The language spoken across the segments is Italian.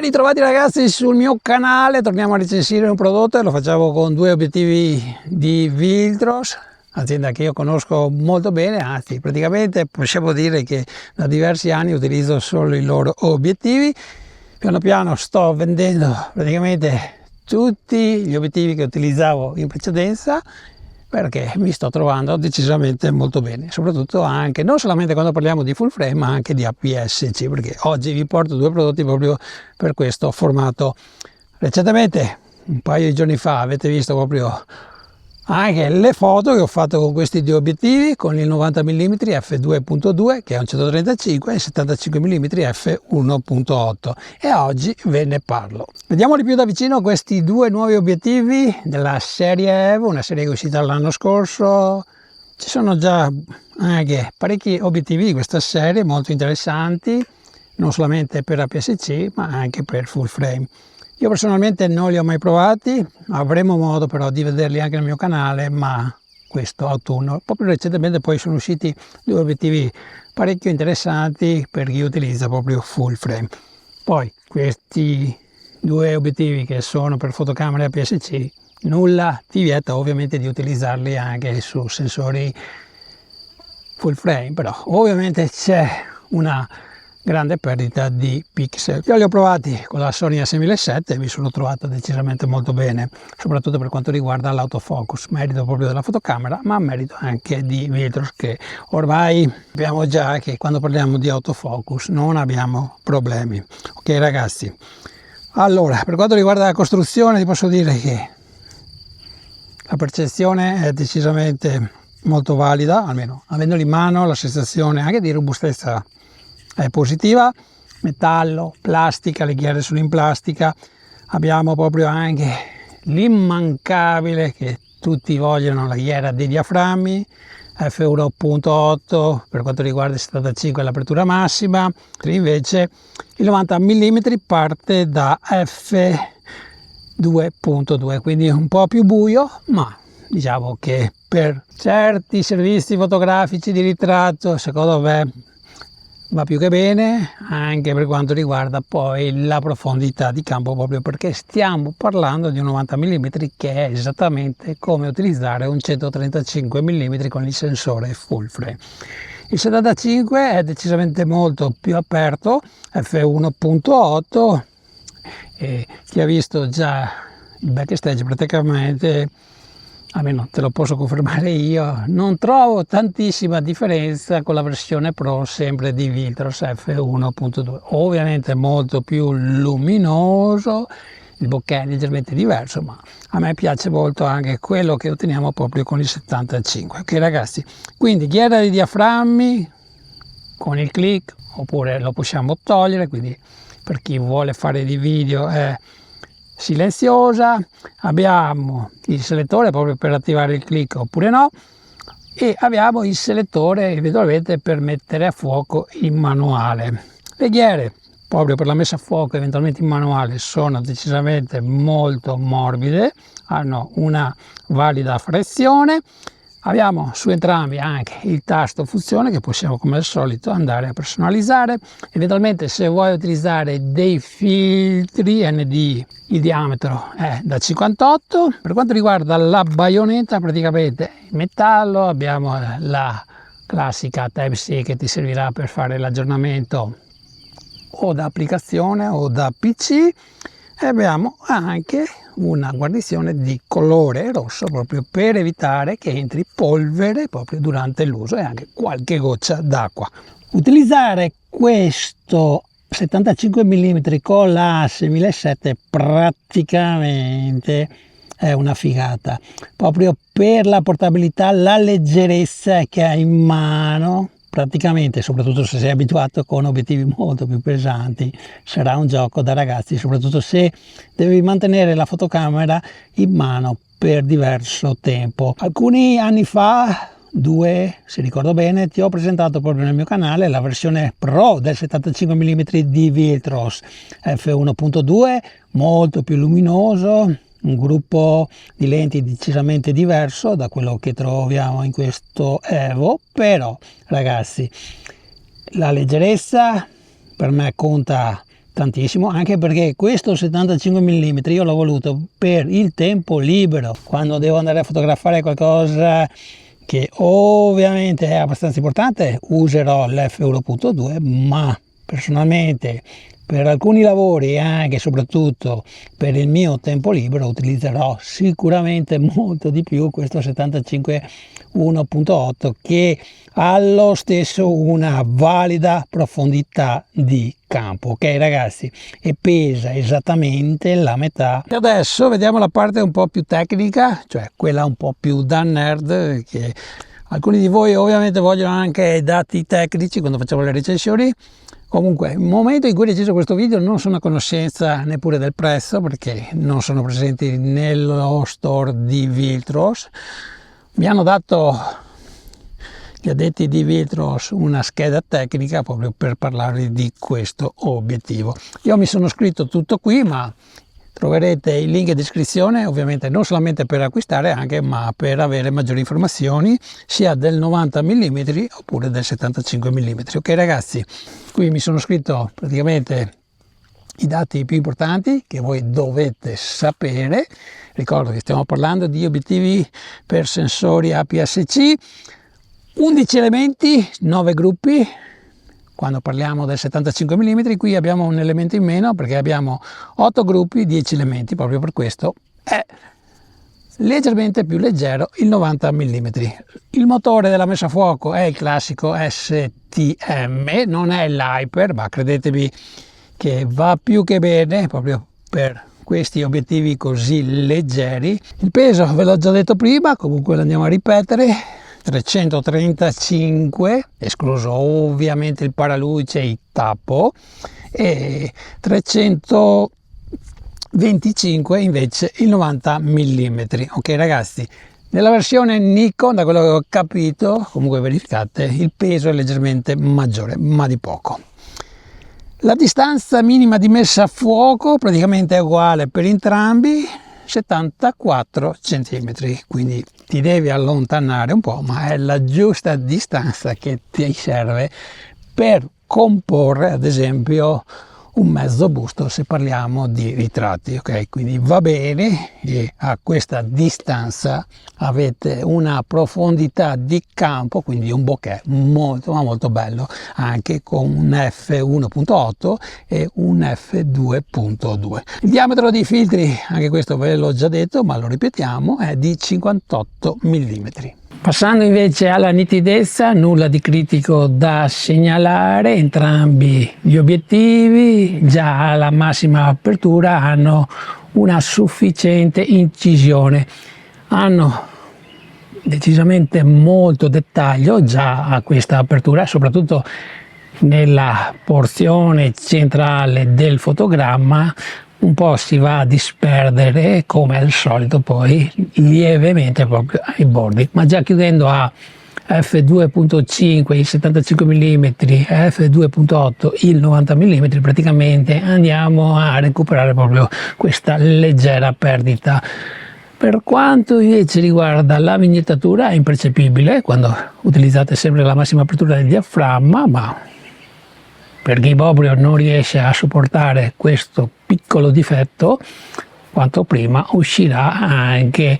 Ritrovati ragazzi sul mio canale, torniamo a recensire un prodotto e lo facciamo con due obiettivi di Viltrox, azienda che io conosco molto bene, anzi praticamente possiamo dire che da diversi anni utilizzo solo i loro obiettivi. Piano piano sto vendendo praticamente tutti gli obiettivi che utilizzavo in precedenza, perché mi sto trovando decisamente molto bene, soprattutto anche non solamente quando parliamo di full frame ma anche di APS-C, perché oggi vi porto due prodotti proprio per questo formato. Recentemente, un paio di giorni fa, avete visto proprio anche le foto che ho fatto con questi due obiettivi, con il 90 mm f2.2 che è un 135 e il 75 mm f1.8, e oggi ve ne parlo. Vediamoli più da vicino questi due nuovi obiettivi della serie EVO, una serie che è uscita l'anno scorso. Ci sono già anche parecchi obiettivi di questa serie molto interessanti, non solamente per APS-C ma anche per full frame. Io personalmente non li ho mai provati, avremo modo però di vederli anche nel mio canale, ma questo autunno. Proprio recentemente poi sono usciti due obiettivi parecchio interessanti per chi utilizza proprio full frame. Poi questi due obiettivi che sono per fotocamere APS-C, nulla ti vieta ovviamente di utilizzarli anche su sensori full frame, però ovviamente c'è una grande perdita di pixel. Io li ho provati con la Sony A6007 e mi sono trovato decisamente molto bene, soprattutto per quanto riguarda l'autofocus, merito proprio della fotocamera ma merito anche di Viltrox, che ormai abbiamo già che quando parliamo di autofocus non abbiamo problemi. Ok ragazzi, allora per quanto riguarda la costruzione ti posso dire che la percezione è decisamente molto valida, almeno avendoli in mano la sensazione anche di robustezza è positiva. Metallo, plastica, le ghiere sono in plastica, abbiamo proprio anche l'immancabile che tutti vogliono, la ghiera dei diaframmi f1.8 per quanto riguarda il 75 l'apertura massima, invece il 90 mm parte da f2.2, quindi un po' più buio, ma diciamo che per certi servizi fotografici di ritratto secondo me va più che bene, anche per quanto riguarda poi la profondità di campo, proprio perché stiamo parlando di un 90 mm che è esattamente come utilizzare un 135 mm con il sensore full frame. Il 75 è decisamente molto più aperto, f1.8, e chi ha visto già il backstage praticamente, almeno te lo posso confermare io, non trovo tantissima differenza con la versione Pro sempre di Viltrox f1.2. Ovviamente molto più luminoso, il bokeh è leggermente diverso, ma a me piace molto anche quello che otteniamo proprio con il 75. Ok ragazzi, quindi ghiera di diaframmi con il click, oppure lo possiamo togliere, quindi per chi vuole fare dei video è silenziosa. Abbiamo il selettore proprio per attivare il click oppure no, e abbiamo il selettore eventualmente per mettere a fuoco in manuale. Le ghiere proprio per la messa a fuoco eventualmente in manuale sono decisamente molto morbide, hanno una valida frizione. Abbiamo su entrambi anche il tasto funzione che possiamo come al solito andare a personalizzare. Eventualmente se vuoi utilizzare dei filtri ND, il diametro è da 58. Per quanto riguarda la baionetta, praticamente in metallo, abbiamo la classica Type-C che ti servirà per fare l'aggiornamento o da applicazione o da PC, e abbiamo anche una guarnizione di colore rosso proprio per evitare che entri polvere proprio durante l'uso e anche qualche goccia d'acqua. Utilizzare questo 75 mm con la A6007 praticamente è una figata, proprio per la portabilità, la leggerezza che ha in mano. Praticamente, soprattutto se sei abituato con obiettivi molto più pesanti, sarà un gioco da ragazzi, soprattutto se devi mantenere la fotocamera in mano per diverso tempo. Alcuni anni fa, se ricordo bene, ti ho presentato proprio nel mio canale la versione Pro del 75 mm di Viltrox f1.2, molto più luminoso, un gruppo di lenti decisamente diverso da quello che troviamo in questo Evo, però ragazzi la leggerezza per me conta tantissimo, anche perché questo 75 mm io l'ho voluto per il tempo libero, quando devo andare a fotografare qualcosa che ovviamente è abbastanza importante userò l'F1.2, ma personalmente per alcuni lavori e anche e soprattutto per il mio tempo libero utilizzerò sicuramente molto di più questo 75 1.8 che ha lo stesso una valida profondità di campo, ok ragazzi, e pesa esattamente la metà. E adesso vediamo la parte un po' più tecnica, cioè quella un po' più da nerd, che alcuni di voi ovviamente vogliono anche dati tecnici quando facciamo le recensioni. Comunque, il momento in cui ho deciso questo video non sono a conoscenza neppure del prezzo, perché non sono presenti nello store di Viltros. Mi hanno dato gli addetti di Viltros una scheda tecnica proprio per parlarvi di questo obiettivo. Io mi sono scritto tutto qui, ma troverete il link in descrizione, ovviamente non solamente per acquistare, anche ma per avere maggiori informazioni sia del 90 mm oppure del 75 mm. Ok ragazzi, qui mi sono scritto praticamente i dati più importanti che voi dovete sapere. Ricordo che stiamo parlando di obiettivi per sensori APS-C, 11 elementi, 9 gruppi. Quando parliamo del 75 mm qui abbiamo un elemento in meno perché abbiamo 8 gruppi, 10 elementi, proprio per questo è leggermente più leggero il 90 mm. Il motore della messa a fuoco è il classico STM, non è l'Hyper, ma credetemi che va più che bene proprio per questi obiettivi così leggeri. Il peso ve l'ho già detto prima, comunque lo andiamo a ripetere: 335, escluso ovviamente il paraluce e il tappo, e 325 invece il 90 mm. Ok ragazzi, nella versione Nikon, da quello che ho capito, comunque verificate, il peso è leggermente maggiore, ma di poco. La distanza minima di messa a fuoco praticamente è uguale per entrambi, 74 cm, quindi ti devi allontanare un po', ma è la giusta distanza che ti serve per comporre ad esempio un mezzo busto se parliamo di ritratti, ok? Quindi va bene, e a questa distanza avete una profondità di campo, quindi un bokeh molto ma molto bello, anche con un f1.8 e un f2.2. Il diametro dei filtri, anche questo ve l'ho già detto ma lo ripetiamo, è di 58 mm. Passando invece alla nitidezza, nulla di critico da segnalare, entrambi gli obiettivi già alla massima apertura hanno una sufficiente incisione, hanno decisamente molto dettaglio già a questa apertura, soprattutto nella porzione centrale del fotogramma. Un po' si va a disperdere come al solito poi lievemente proprio ai bordi, ma già chiudendo a f2.5 il 75 mm e f2.8 il 90 mm praticamente andiamo a recuperare proprio questa leggera perdita. Per quanto invece riguarda la vignettatura è impercettibile quando utilizzate sempre la massima apertura del diaframma, ma per chi proprio non riesce a sopportare questo piccolo difetto, quanto prima uscirà anche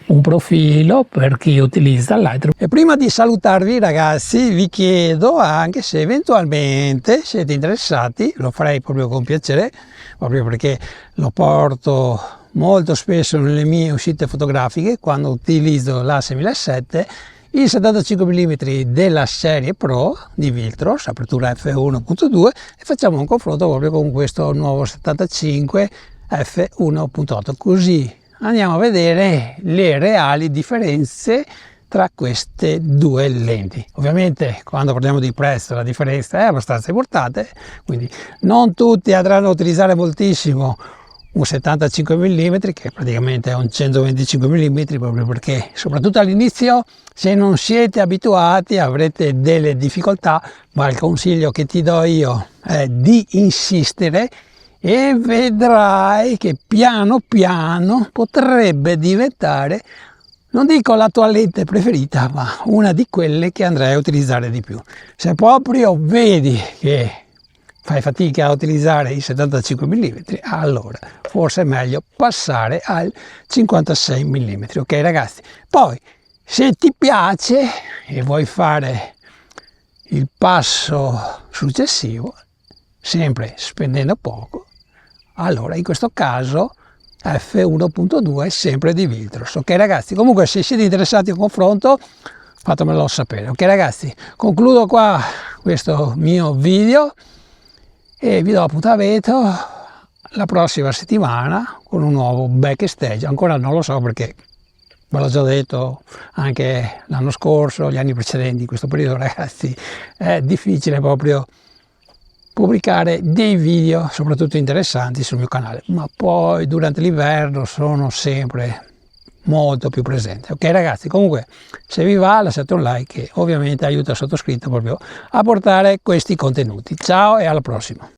un profilo per chi utilizza Lightroom. E prima di salutarvi ragazzi vi chiedo anche se eventualmente siete interessati, lo farei proprio con piacere, proprio perché lo porto molto spesso nelle mie uscite fotografiche quando utilizzo la 6007, il 75 mm della serie Pro di Viltros, apertura f1.2, e facciamo un confronto proprio con questo nuovo 75 f1.8, così andiamo a vedere le reali differenze tra queste due lenti. Ovviamente quando parliamo di prezzo la differenza è abbastanza importante, quindi non tutti andranno a utilizzare moltissimo un 75 mm che praticamente è un 125 mm, proprio perché soprattutto all'inizio se non siete abituati avrete delle difficoltà, ma il consiglio che ti do io è di insistere e vedrai che piano piano potrebbe diventare, non dico la tua lente preferita, ma una di quelle che andrai a utilizzare di più. Se proprio vedi che fai fatica a utilizzare i 75 mm, allora forse è meglio passare al 56 mm. Ok ragazzi, poi se ti piace e vuoi fare il passo successivo, sempre spendendo poco, allora in questo caso f1.2 sempre di Viltros. Ok ragazzi, comunque se siete interessati al confronto fatemelo sapere. Ok ragazzi, concludo qua questo mio video e vi do appuntamento la prossima settimana con un nuovo backstage. Ancora non lo so perché ve l'ho già detto anche l'anno scorso, gli anni precedenti. In questo periodo ragazzi è difficile proprio pubblicare dei video soprattutto interessanti sul mio canale, ma poi durante l'inverno sono sempre molto più presente. Ok ragazzi, comunque se vi va lasciate un like che ovviamente aiuta il sottoscritto proprio a portare questi contenuti. Ciao e alla prossima.